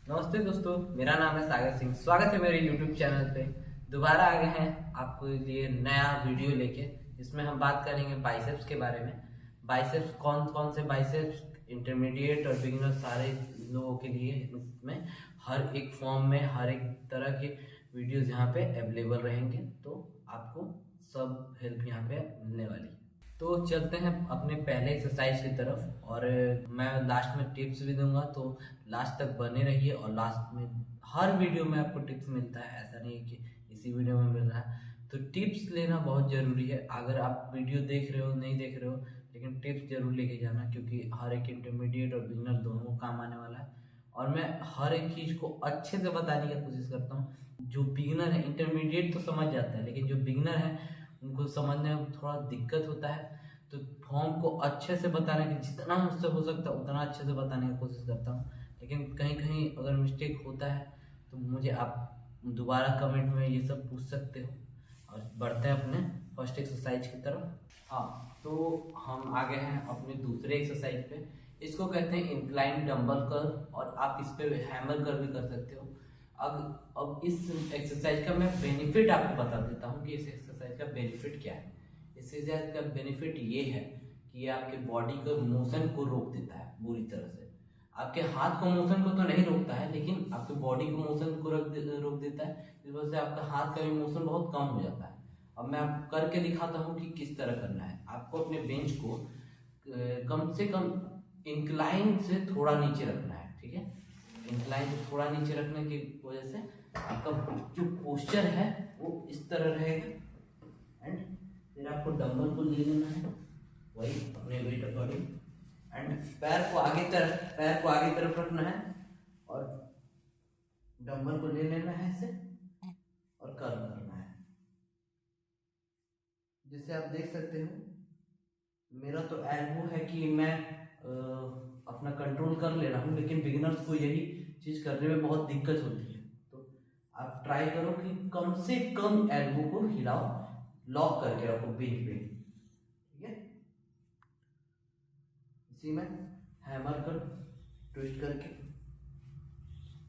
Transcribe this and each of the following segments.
नमस्ते दोस्तों, मेरा नाम है सागर सिंह। स्वागत है मेरे YouTube चैनल पे। दोबारा आ गए हैं आपके लिए नया वीडियो लेके। इसमें हम बात करेंगे बाइसेप्स के बारे में। बाइसेप्स कौन कौन से बाइसेप्स, इंटरमीडिएट और बिगिनर, सारे लोगों के लिए इसमें हर एक फॉर्म में हर एक तरह के वीडियोस यहाँ पे अवेलेबल रहेंगे। तो आपको सब हेल्प यहाँ पे मिलने वाली है। तो चलते हैं अपने पहले एक्सरसाइज की तरफ, और मैं लास्ट में टिप्स भी दूंगा, तो लास्ट तक बने रहिए। और लास्ट में हर वीडियो में आपको टिप्स मिलता है, ऐसा नहीं है कि इसी वीडियो में मिल रहा है। तो टिप्स लेना बहुत ज़रूरी है। अगर आप वीडियो देख रहे हो नहीं देख रहे हो, लेकिन टिप्स जरूर लेके जाना, क्योंकि हर एक इंटरमीडिएट और बिगिनर दोनों को काम आने वाला है। और मैं हर एक चीज़ को अच्छे से बताने की कोशिश करता हूँ। जो बिगिनर है, इंटरमीडिएट तो समझ जाता है, लेकिन जो बिगिनर है उनको समझने में थोड़ा दिक्कत होता है। तो फॉर्म को अच्छे से बताने की, जितना मुझसे हो सकता है उतना अच्छे से बताने की कोशिश करता हूँ। लेकिन कहीं कहीं अगर मिस्टेक होता है तो मुझे आप दोबारा कमेंट में ये सब पूछ सकते हो। और बढ़ते हैं अपने फर्स्ट एक्सरसाइज की तरफ। हाँ, तो हम आ गए हैं अपने दूसरे एक्सरसाइज पे। इसको कहते हैं इंक्लाइन डंबल कर्ल, और आप इस पे हैमर कर्ल भी कर सकते हो। अब इस एक्सरसाइज का मैं बेनिफिट आपको बता देता हूँ कि इस एक्सरसाइज का बेनिफिट क्या है। इस एक्सरसाइज का बेनिफिट ये है कि ये आपके बॉडी के मोशन को रोक देता है बुरी तरह से। आपके हाथ को मोशन को तो नहीं रोकता है, लेकिन आपके बॉडी को मोशन को रोक देता है। इस वजह से आपका हाथ का भी मोशन बहुत कम हो जाता है। अब मैं आपको करके दिखाता हूँ कि किस तरह करना है। आपको अपने बेंच को कम से कम इंक्लाइन से थोड़ा नीचे रखना है, ठीक है। इंक्लाइन से थोड़ा नीचे रखने की वजह से आपका जो पोस्चर है वो इस तरह रहेगा। एंड फिर आपको डंबल को ले लेना है, वही अपने वेट अकॉर्डिंग। एंड पैर को आगे तरफ रखना है, और डंबल को ले लेना है ऐसे, और कर्ल करना है। जैसे आप देख सकते हो, मेरा तो एल्बो है कि मैं अपना कंट्रोल कर ले रहा हूँ, लेकिन बिगिनर्स को यही चीज करने में बहुत दिक्कत होती है। तो आप ट्राई करो कि कम से कम एल्बो को हिलाओ, लॉक करके रखो बेंच पे, ठीक है। इसी में हैमर कर ट्विस्ट करके।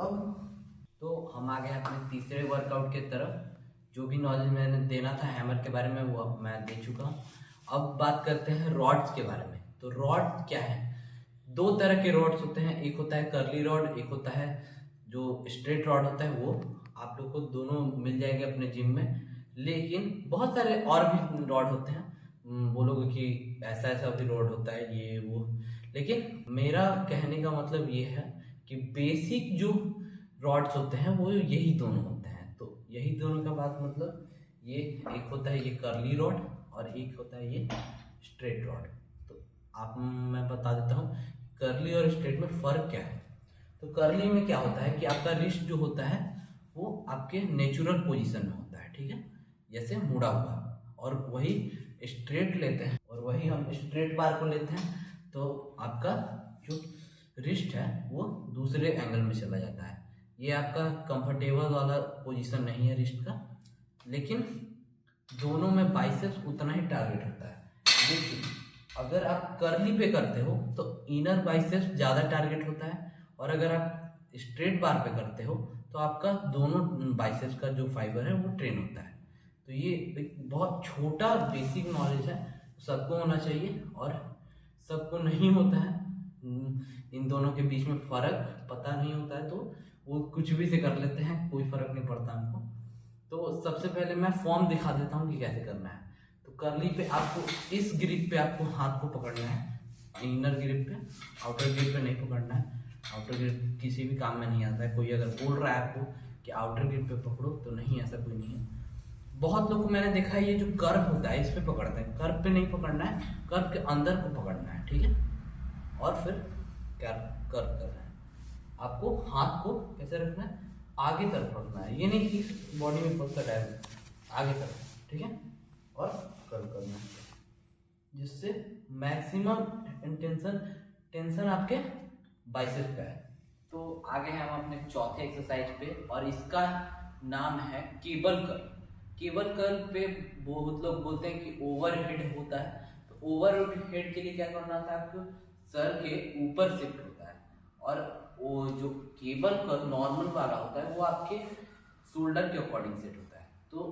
अब तो हम आ गए अपने तीसरे वर्कआउट के तरफ। जो भी नॉलेज मैंने देना था हैमर के बारे में वो अब मैं दे चुका हूँ। अब बात करते हैं रॉड्स के बारे में। तो रॉड क्या है? दो तरह के रॉड्स होते हैं, एक होता है कर्ली रॉड, एक होता है जो स्ट्रेट रॉड होता है। वो आप लोग को दोनों मिल जाएंगे अपने जिम में। लेकिन बहुत सारे और भी रॉड होते हैं, बोलोगे कि ऐसा ऐसा भी रॉड होता है ये वो, लेकिन मेरा कहने का मतलब ये है कि बेसिक जो रॉड्स होते हैं वो यही दोनों होते हैं। तो यही दोनों का बात मतलब ये एक होता है ये कर्ली रॉड, और एक होता है ये स्ट्रेट रॉड। तो आप मैं बता देता हूँ कर्ली और स्ट्रेट में फर्क क्या है। तो कर्ली में क्या होता है कि आपका रिस्ट जो होता है वो आपके नेचुरल पोजीशन में होता है, ठीक है, जैसे मुड़ा हुआ। और वही स्ट्रेट लेते हैं, और वही हम स्ट्रेट बार को लेते हैं, तो आपका जो रिस्ट है वो दूसरे एंगल में चला जाता है। ये आपका कंफर्टेबल वाला पोजीशन नहीं है रिस्ट का, लेकिन दोनों में बाइसेप्स उतना ही टारगेट होता है। लेकिन अगर आप कर्ली पे करते हो तो इनर बाइसेप्स ज़्यादा टारगेट होता है, और अगर आप स्ट्रेट बार पे करते हो तो आपका दोनों बाइसेप्स का जो फाइबर है वो ट्रेन होता है। तो ये एक बहुत छोटा बेसिक नॉलेज है, सबको होना चाहिए, और सबको नहीं होता है। इन दोनों के बीच में फर्क पता नहीं होता है, तो वो कुछ भी से कर लेते हैं, कोई फर्क नहीं पड़ता हमको। तो सबसे पहले मैं फॉर्म दिखा देता हूँ कि कैसे करना है। तो कर्ली पे आपको इस ग्रिप पे आपको हाथ को पकड़ना है, इनर ग्रिप पे, आउटर ग्रिप पे नहीं पकड़ना है। आउटर ग्रिप किसी भी काम में नहीं आता है। कोई अगर बोल रहा है आपको कि आउटर ग्रिप पे पकड़ो, तो नहीं, ऐसा कोई नहीं है। बहुत लोग को मैंने देखा है ये जो कर्व होता है इस पे पकड़ते हैं। कर्व पे नहीं पकड़ना है, कर्व के अंदर को पकड़ना है, ठीक है। और फिर कर्व करना है। आपको हाथ को कैसे रखना है? आगे तरफ रखना है, ये नहीं कि बॉडी में फंस रहा है, आगे तरफ, ठीक है। और कर्व करना है, जिससे मैक्सिमम टेंशन आपके बाइसेप्स पे है। तो आगे हैं हम अपने चौथे एक्सरसाइज पे, और इसका नाम है केबल कर्ल। केबल कर्ल पे बहुत लोग बोलते हैं कि ओवरहेड होता है। तो ओवरहेड के लिए क्या करना होता है? आपको सर के ऊपर शिफ्ट होता है, और वो जो केबल कर्ल नॉर्मल वाला होता है वो आपके शोल्डर के अकॉर्डिंग सेट होता है। तो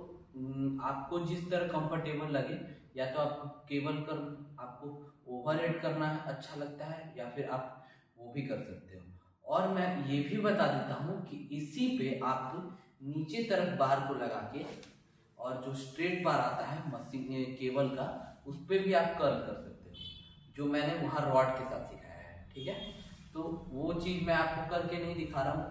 आपको जिस तरह कंफर्टेबल लगे, या तो आपको केबल कर्ल आपको ओवरहेड करना है अच्छा लगता है, या फिर आप वो भी कर सकते हो। और मैं ये भी बता देता हूँ कि इसी पे आप नीचे तरफ बार को लगा के, और जो स्ट्रेट बार आता है मशीन केबल का, उस पर भी आप कर्ल कर सकते हो, जो मैंने वहाँ रॉड के साथ सिखाया है। ठीक है, तो वो चीज़ मैं आपको करके नहीं दिखा रहा हूँ,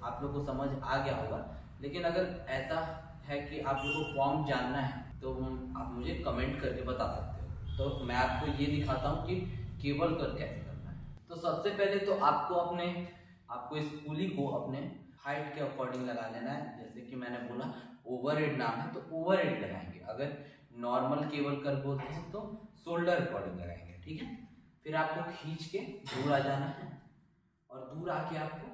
आप लोग को समझ आ गया होगा। लेकिन अगर ऐसा है कि आप लोग को फॉर्म जानना है तो आप मुझे कमेंट करके बता सकते हो। तो मैं आपको ये दिखाता हूँ कि केबल कर्ल कैसे करना है। तो सबसे पहले तो आपको इस पुली को अपने हाइट के अकॉर्डिंग लगा लेना है। जैसे कि मैंने बोला ओवरहेड नाम है, तो ओवरहेड लगाएंगे। अगर नॉर्मल केबल कर्ल बोलते हैं तो शोल्डर अकॉर्डिंग लगाएंगे। ठीक है, फिर आपको खींच के दूर आ जाना है, और दूर आके आपको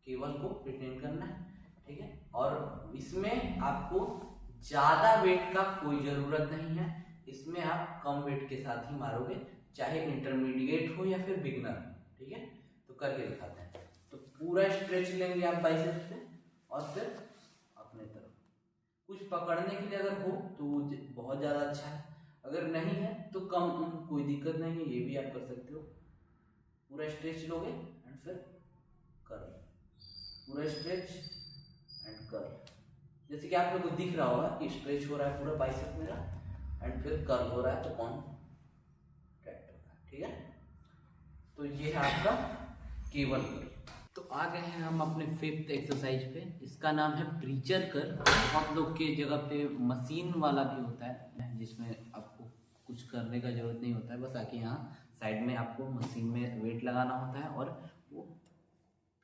केबल को रिटेन करना है। ठीक है, और इसमें आपको ज्यादा वेट का कोई जरूरत नहीं है। इसमें आप कम वेट के साथ ही मारोगे, चाहे इंटरमीडिएट हो या फिर बिगनर हो। ठीक है, तो करके दिखाते हैं। तो पूरा स्ट्रेच लेंगे आप बाइसेप्स पे, और फिर अपने तरफ कुछ पकड़ने के लिए अगर हो तो वो बहुत ज़्यादा अच्छा है, अगर नहीं है तो कम, कोई दिक्कत नहीं है, ये भी आप कर सकते हो। पूरा स्ट्रेच लोगे एंड फिर कर्ल, पूरा स्ट्रेच एंड कर्ल। जैसे कि आप लोगों को दिख रहा होगा कि स्ट्रेच हो रहा है पूरा बाइसेप मेरा, एंड फिर कर्ल हो रहा है, तो कॉन्ट्रैक्ट हो रहा है। ठीक है, तो ये है आपका केबल कर्ल। तो आ गए हैं हम अपने 5th एक्सरसाइज पे। इसका नाम है प्रीचर कर्ल। बहुत लोग के जगह पे मशीन वाला भी होता है, जिसमें आपको कुछ करने का जरूरत नहीं होता है, बस आके यहाँ साइड में आपको मशीन में वेट लगाना होता है और वो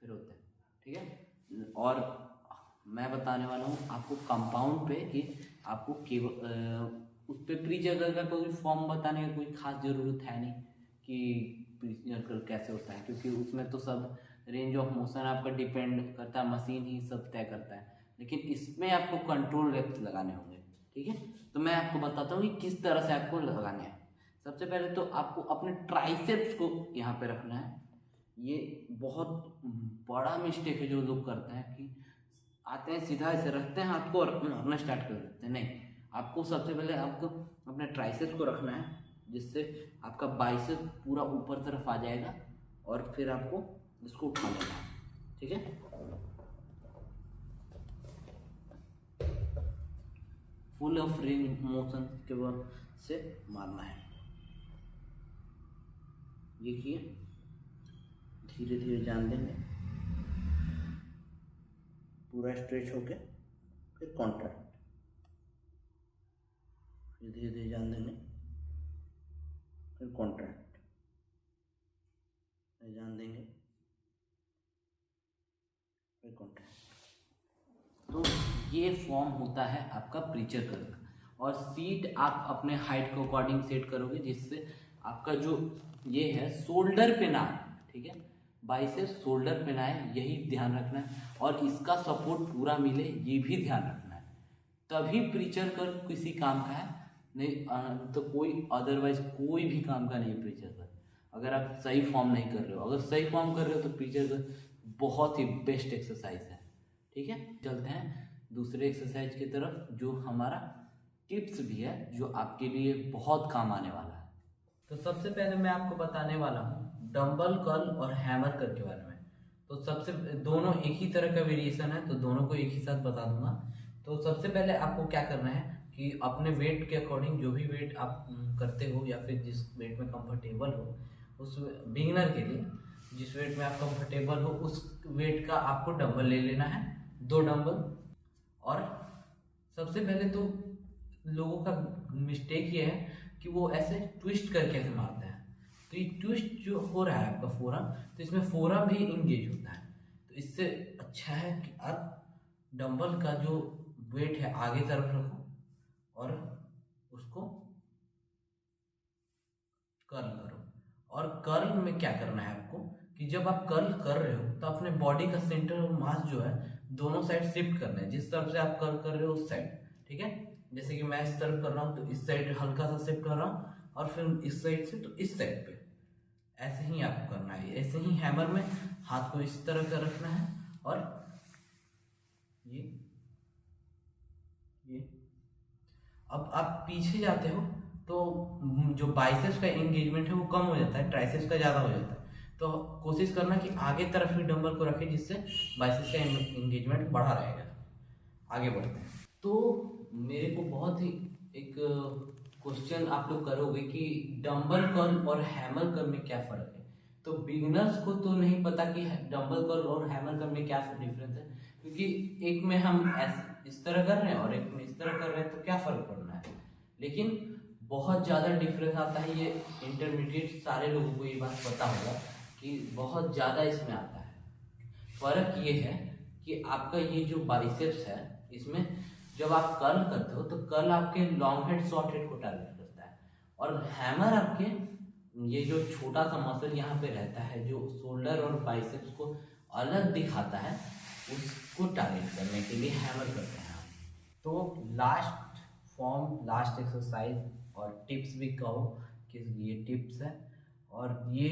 फिर होता है। ठीक है, और मैं बताने वाला हूँ आपको कंपाउंड पे कि आपको केवल उस पर प्रीचर कर्ल का कोई फॉर्म बताने का कोई खास ज़रूरत है नहीं कि प्रीचर कर्ल कैसे होता है, क्योंकि उसमें तो सब रेंज ऑफ मोशन आपका डिपेंड करता है, मशीन ही सब तय करता है। लेकिन इसमें आपको कंट्रोल रेप्स लगाने होंगे। ठीक है, तो मैं आपको बताता हूँ कि किस तरह से आपको लगाने हैं। सबसे पहले तो आपको अपने ट्राइसेप्स को यहाँ पे रखना है। ये बहुत बड़ा मिस्टेक है जो लोग करते हैं कि आते हैं सीधा ऐसे रखते हैं हाथ को और मारना स्टार्ट कर देते हैं। नहीं, आपको सबसे पहले आपको अपने ट्राइसेप्स को रखना है, जिससे आपका बाइसेप पूरा ऊपर तरफ आ जाएगा, और फिर आपको इसको उठा लेना है। ठीक है, फुल ऑफ रेंज मोशन के बाद से मारना है। देखिए, धीरे धीरे जान देंगे, पूरा स्ट्रेच होके फिर कॉन्ट्रैक्ट, फिर धीरे धीरे जान देंगे, फिर कॉन्ट्रैक्ट, फिर जान देंगे, फिर कॉन्ट्रैक्ट। तो ये फॉर्म होता है आपका प्रीचर कर्ल का। और सीट आप अपने हाइट के अकॉर्डिंग सेट करोगे, जिससे आपका जो ये है शोल्डर पे ना आए। ठीक है, बाइसेप शोल्डर पे ना आए, यही ध्यान रखना है, और इसका सपोर्ट पूरा मिले, ये भी ध्यान रखना है। तभी प्रीचर कर्ल किसी काम का है, नहीं तो कोई अदरवाइज कोई भी काम का नहीं प्रीचर कर्ल। अगर आप सही फॉर्म नहीं कर रहे हो, अगर सही फॉर्म कर रहे हो तो प्रीचर कर्ल बहुत ही बेस्ट एक्सरसाइज है। ठीक है, चलते हैं दूसरे एक्सरसाइज की तरफ, जो हमारा टिप्स भी है, जो आपके लिए बहुत काम आने वाला है। तो सबसे पहले मैं आपको बताने वाला हूँ डंबल कर्ल और हैमर कर्ल के बारे में। तो सबसे दोनों एक ही तरह का वेरिएशन है, तो दोनों को एक ही साथ बता दूंगा। तो सबसे पहले आपको क्या करना है कि अपने वेट के अकॉर्डिंग, जो भी वेट आप करते हो या फिर जिस वेट में कंफर्टेबल हो, उस बिगिनर के लिए जिस वेट में आप कंफर्टेबल हो उस वेट का आपको डंबल ले लेना है, 2 डंबल। और सबसे पहले तो लोगों का मिस्टेक ये है कि वो ऐसे ट्विस्ट करके ऐसे मारते हैं। तो ये ट्विस्ट जो हो रहा है आपका फोरम, तो इसमें फोरम भी इंगेज होता है। तो इससे अच्छा है कि आप डंबल का जो वेट है आगे तरफ रखो और उसको कर्ल करो। और कर्ल में क्या करना है आपको कि जब आप कर्ल कर रहे हो तो अपने बॉडी का सेंटर ऑफ मास जो है दोनों साइड शिफ्ट करना है, जिस तरफ से आप कर्ल कर रहे हो उस साइड। ठीक है, जैसे कि मैं इस तरफ कर रहा हूँ तो इस साइड हल्का सा शिफ्ट कर रहा हूँ, और फिर इस साइड से तो इस साइड पे ऐसे ही आपको करना है। ऐसे ही हैमर में हाथ को इस तरह का रखना है और ये अब आप पीछे जाते हो तो जो बाइसेप्स का एंगेजमेंट है वो कम हो जाता है, ट्राइसेप्स का ज़्यादा हो जाता है। तो कोशिश करना कि आगे तरफ ही डंबल को रखें, जिससे बाइसेप्स का एंगेजमेंट बढ़ा रहेगा। आगे बढ़ते हैं। तो मेरे को बहुत ही एक क्वेश्चन आप लोग करोगे कि डंबल कर्ल और हैमर कर्ल में क्या फ़र्क है। तो बिगिनर्स को तो नहीं पता कि डंबल कर्ल और हैमर कर्ल में क्या डिफरेंस है, क्योंकि एक में हम इस तरह कर रहे हैं और एक में इस तरह कर रहे हैं, तो क्या फ़र्क पड़ना है। लेकिन बहुत ज़्यादा डिफरेंस आता है। ये इंटरमीडिएट सारे लोगों को ये बात पता होगा कि बहुत ज़्यादा इसमें आता है। फ़र्क ये है कि आपका ये जो बाइसेप्स है, इसमें जब आप कर्ल करते हो तो कर्ल आपके लॉन्ग हेड शॉर्ट हेड को टारगेट करता है, और हैमर आपके ये जो छोटा सा मसल यहाँ पे रहता है जो शोल्डर और बाइसेप्स को अलग दिखाता है, उसको टारगेट करने के लिए हैमर करते हैं हम। तो लास्ट फॉर्म, लास्ट एक्सरसाइज और टिप्स भी कहो कि ये टिप्स है, और ये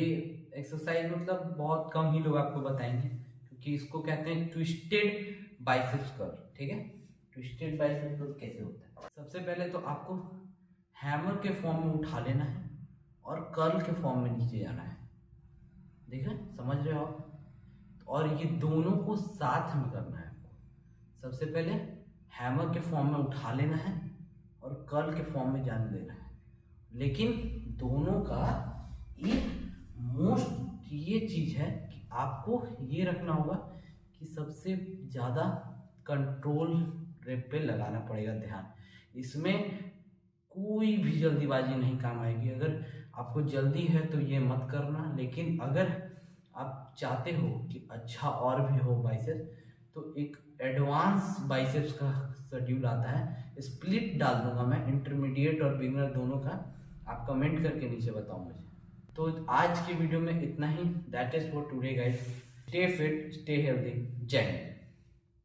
एक्सरसाइज मतलब बहुत कम ही लोग आपको बताएंगे, क्योंकि इसको कहते हैं ट्विस्टेड बाइसेप्स कर्ल। ठीक है, ट्विस्टेड बाइसेप्स कर्ल कैसे होता है। सबसे पहले तो आपको हैमर के फॉर्म में उठा लेना है और कर्ल के फॉर्म में नीचे जाना है। देख रहे हैं, समझ रहे हो आप। और ये दोनों को साथ में करना है आपको। सबसे पहले हैमर के फॉर्म में उठा लेना है और कर्ल के फॉर्म में जाने देना है। लेकिन दोनों का एक मोस्ट ये चीज है कि आपको ये रखना होगा कि सबसे ज़्यादा कंट्रोल रेप पे लगाना पड़ेगा ध्यान। इसमें कोई भी जल्दीबाजी नहीं काम आएगी। अगर आपको जल्दी है तो ये मत करना, लेकिन अगर आप चाहते हो कि अच्छा और भी हो बाइसेप्स, तो एक एडवांस बाइसेप्स का शेड्यूल आता है, स्प्लिट डाल दूंगा मैं, इंटरमीडिएट और बिगिनर दोनों का। आप कमेंट करके नीचे बताओ मुझे। तो आज की वीडियो में इतना ही। That is for today guys. Stay fit, stay healthy. जय हिंद।